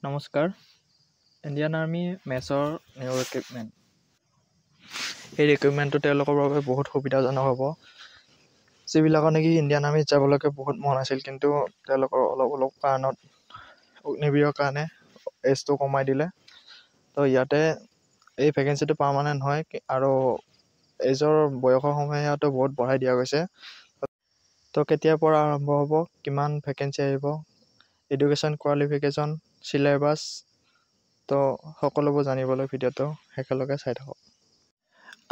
নমস্কাৰ। Indian army মেছৰ new recruitment. এই ৰিক্ৰুইটমেণ্টটো তেওঁলোকৰ বাবে বহুত সুবিধাজনক হ'ব। যিবিলাকৰ নেকি ইণ্ডিয়ান আৰ্মিত যাবলৈকে বহুত মন আছিল, কিন্তু তেওঁলোকৰ অলপ কাৰণত অগ্নিবীৰৰ কাৰণে এজটো কমাই দিলে। তো ইয়াতে এই ভেকেঞ্চিটো পাৰ্মানেণ্ট হয় আৰু এজৰ বয়সৰ সময়তো বহুত বঢ়াই দিয়া গৈছে। তো কেতিয়াৰ পৰা আৰম্ভ হ'ব, কিমান ভেকেঞ্চি আহিব, এডুকেশ্যন কোৱালিফিকেশ্যন, চিলেবাছ, তো সকলোবোৰ জানিবলৈ ভিডিঅ'টো শেষলৈকে চাই থাকক।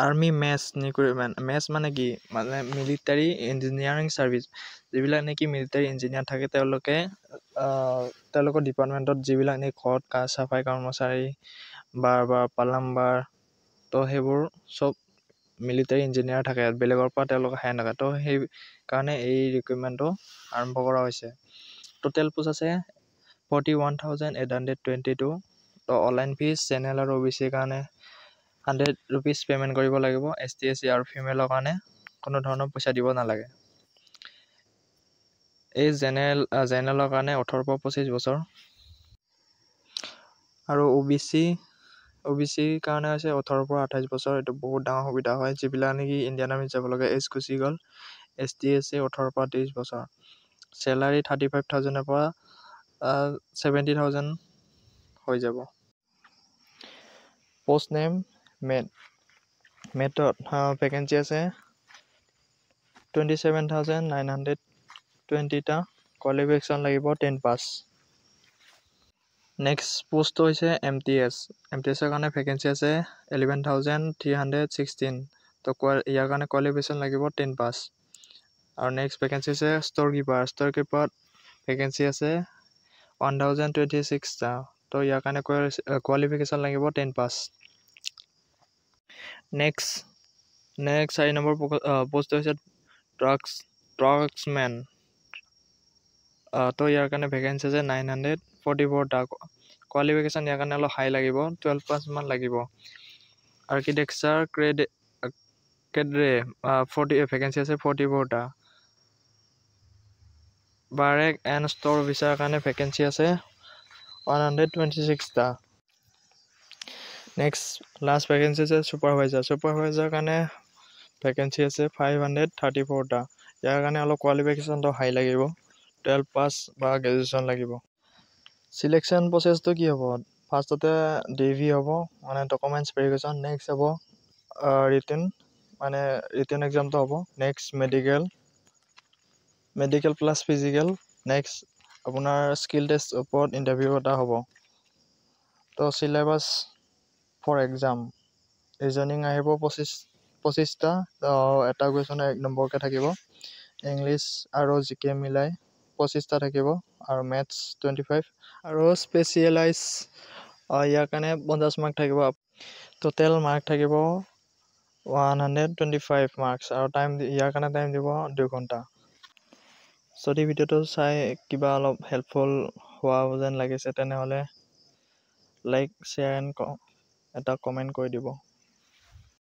আৰ্মি মেছ ৰিক্ৰুইটমেণ্ট। মেছ মানে কি? মানে মিলিটাৰী ইঞ্জিনিয়াৰিং ছাৰ্ভিচ। যিবিলাক নেকি মিলিটাৰী ইঞ্জিনিয়াৰ থাকে তেওঁলোকৰ ডিপাৰ্টমেণ্টত যিবিলাক নেকি ঘৰত চাফাই কৰ্মচাৰী বা পালাম্বাৰ, তো সেইবোৰ চব মিলিটাৰী ইঞ্জিনিয়াৰ থাকে। বেলেগৰ পৰা তেওঁলোকে হায়াৰ নকৰে। তো সেইকাৰণে এই ৰিক্ৰুইটমেণ্টটো আৰম্ভ কৰা হৈছে। টোটেল পোষ্ট আছে 41,822। তো অনলাইন ফিজ জেনেৰেল আৰু OBCৰ কাৰণে 100 rupees পে'মেণ্ট কৰিব লাগিব। ST SC আৰু ফিমেলৰ কাৰণে কোনো ধৰণৰ পইচা দিব নালাগে। এই জেনেৰেলৰ কাৰণে 18 পৰা 25 বছৰ আৰু OBCৰ কাৰণে হৈছে 18 পৰা 28 বছৰ। এইটো বহুত ডাঙৰ সুবিধা হয়। যিবিলাক নেকি ইণ্ডিয়ান আৰ্মিত যাব লাগে এজ গুচি গ'ল। ST SC 18 পৰা 30 বছৰ। চেলাৰী 35,000 পৰা 70,000 হৈ যাব। পোষ্ট নেম মেটত ভেকেঞ্চি আছে 27,920টা। কোৱালিফিকেশ্যন লাগিব 10 পাছ। নেক্সট পোষ্টটো হৈছে MTSৰ কাৰণে ভেকেঞ্চি আছে 11,316। তো ইয়াৰ কাৰণে কোৱালিফিকেশ্যন লাগিব 10 পাছ। আৰু নেক্সট ভেকেঞ্চি আছে ষ্ট'ৰ কিপাৰত ভেকেঞ্চি আছে 1,026টা। তো ইয়াৰ কাৰণে কোৱালিফিকেশ্যন লাগিব 10 পাছ। নেক্সট 4 নম্বৰ পোষ্ট হৈছে ড্ৰাগছমেন। তো ইয়াৰ কাৰণে ভেকেঞ্চি আছে 944টা। কোৱালিফিকেশ্যন ইয়াৰ কাৰণে অলপ হাই লাগিব, 12 পাছ মান লাগিব। আৰ্কিটেক্সাৰ কেড্ৰে ভেকেঞ্চি আছে 44টা। বাৰেক এণ্ড ষ্ট'ৰ অফিচাৰৰ কাৰণে ভেকেঞ্চি আছে 126টা। নেক্সট লাষ্ট ভেকেঞ্চি আছে ছুপাৰভাইজাৰৰ কাৰণে ভেকেঞ্চি আছে 534টা। ইয়াৰ কাৰণে অলপ কোৱালিফিকেশ্যনটো হাই লাগিব, 12 পাছ বা গ্ৰেজুৱেশ্যন লাগিব। চিলেকশ্যন প্ৰচেছটো কি হ'ব? ফাৰ্ষ্টতে DV হ'ব, মানে ডকুমেণ্টছ ভেৰিফিকেশ্যন। নেক্সট হ'ব ৰিটেন এক্সামটো হ'ব। Next medical plus physical. Next আপোনাৰ স্কিল টেষ্ট ওপৰত ইণ্টাৰভিউ এটা হ'ব। তো চিলেবাছ ফৰ এক্সাম ৰিজনিং আহিব 25টা। এটা কুৱেশ্যন 1 নম্বৰকৈ থাকিব। ইংলিছ আৰু GK মিলাই 25টা থাকিব আৰু মেথছ 25 আৰু স্পেচিয়েলাইজ ইয়াৰ কাৰণে 50 মাৰ্ক থাকিব। টোটেল মাৰ্ক থাকিব 125 মাৰ্কছ আৰু ইয়াৰ কাৰণে টাইম দিব 2 ঘণ্টা। যদি ভিডিঅ'টো চাই কিবা অলপ হেল্পফুল হোৱা যেন লাগিছে, তেনেহ'লে লাইক, শ্বেয়াৰ এণ্ড এটা কমেণ্ট কৰি দিব।